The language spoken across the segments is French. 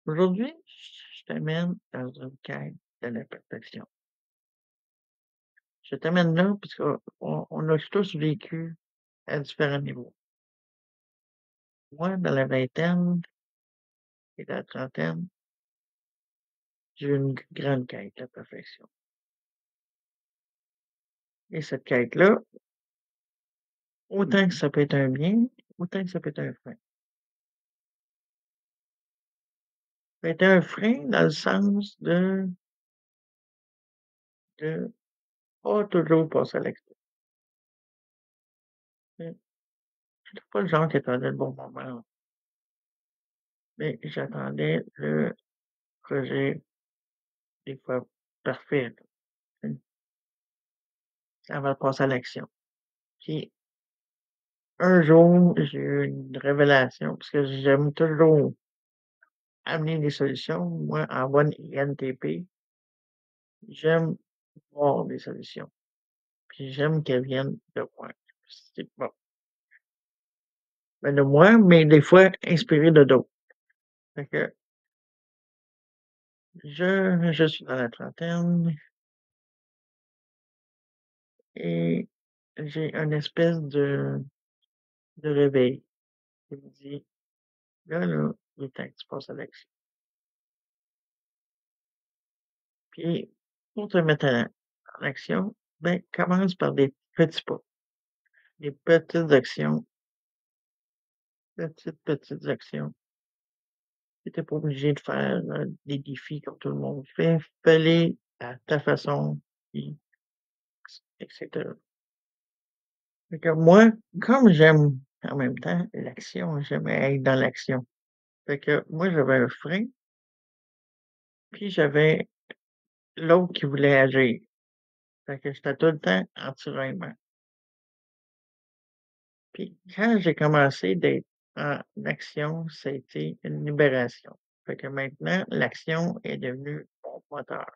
Aujourd'hui, je t'amène dans une quête de la perfection. Je t'amène là parce qu'on a tous vécu à différents niveaux. Moi, dans la vingtaine et la trentaine, j'ai eu une grande quête de la perfection. Et cette quête-là, autant que ça peut être un bien, autant que ça peut être un frein. Ça peut être un frein dans le sens de pas toujours passer à l'extérieur. Je suis pas le genre qui attendait le bon moment, mais j'attendais le projet des fois parfait, là, avant de passer à l'action. Puis un jour, j'ai eu une révélation parce que j'aime toujours amener des solutions. Moi, en bonne INTP, j'aime voir des solutions, puis j'aime qu'elles viennent de moi. C'est bon, de moi, mais des fois inspirées de d'autres. Fait que je suis dans la trentaine et j'ai une espèce de réveil qui me dit: «Là, il est temps que tu passes à l'action». Puis pour te mettre en action, ben, commence par des petits pas, des petites actions, petites actions. Tu étais pas obligé de faire, des défis comme tout le monde fait. Fais-les à ta façon, puis et cetera. Fait que moi, comme j'aime en même temps l'action, j'aime être dans l'action. Fait que moi, j'avais un frein, puis j'avais l'autre qui voulait agir. Fait que j'étais tout le temps en tiraillement. Puis quand j'ai commencé d'être en action, ça a été une libération. Fait que maintenant, l'action est devenue mon moteur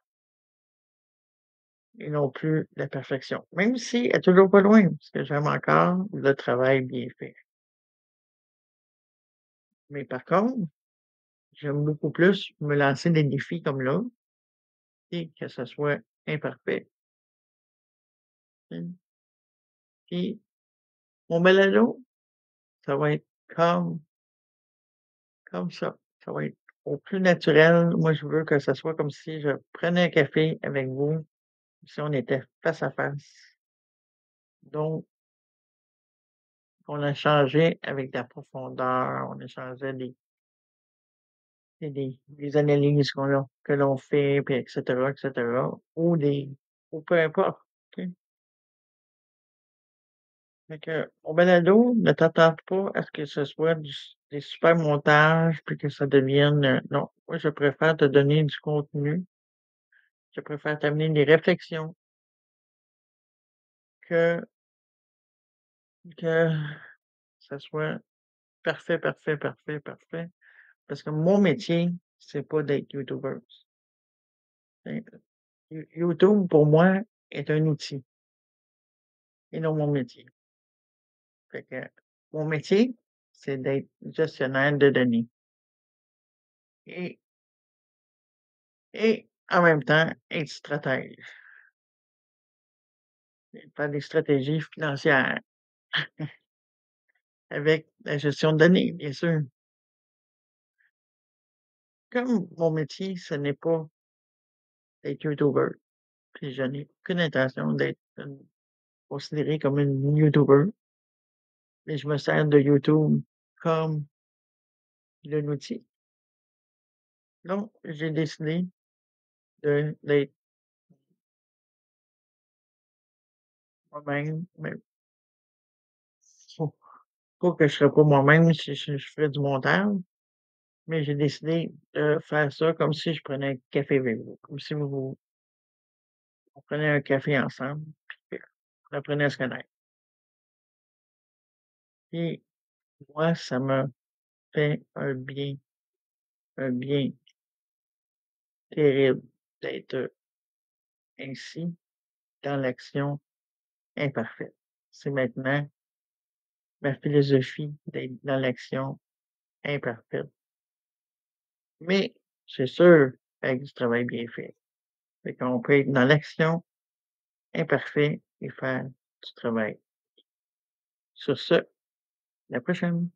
et non plus la perfection. Même si elle est toujours pas loin, parce que j'aime encore le travail bien fait. Mais par contre, j'aime beaucoup plus me lancer des défis comme là et que ce soit imparfait. Mmh. Puis mon balado, ça va être comme ça. Ça va être au plus naturel. Moi, je veux que ça soit comme si je prenais un café avec vous, si on était face à face. Donc, on échangeait avec de la profondeur, on échangeait des analyses que l'on fait, puis et cetera, ou peu importe, OK? Fait que mon balado, ne t'attarde pas à ce que ce soit des super montages, puis que ça devienne, non, moi, je préfère te donner du contenu, je préfère t'amener des réflexions que que ça soit parfait, parfait, parfait, parfait, parce que mon métier, c'est pas d'être youtubeuse. Hein, YouTube, pour moi, est un outil et non mon métier. Fait que mon métier, c'est d'être gestionnaire de données et en même temps, être stratège, et faire des stratégies financières avec la gestion de données, bien sûr. Comme mon métier, ce n'est pas d'être youtuber, puis je n'ai aucune intention d'être considéré comme une youtuber, mais je me sers de YouTube comme d'un outil. Donc, j'ai décidé d'être moi-même, mais faut pas que je serais pas moi-même si je ferais du montage, mais j'ai décidé de faire ça comme si je prenais un café avec vous, comme si on prenait un café ensemble, puis on apprenait à se connaître. Et moi, ça m'a fait un bien terrible d'être ainsi dans l'action imparfaite. C'est maintenant ma philosophie d'être dans l'action imparfaite. Mais c'est sûr, avec du travail bien fait. Fait qu'on peut être dans l'action, imparfait et faire du travail. Sur ce, à la prochaine.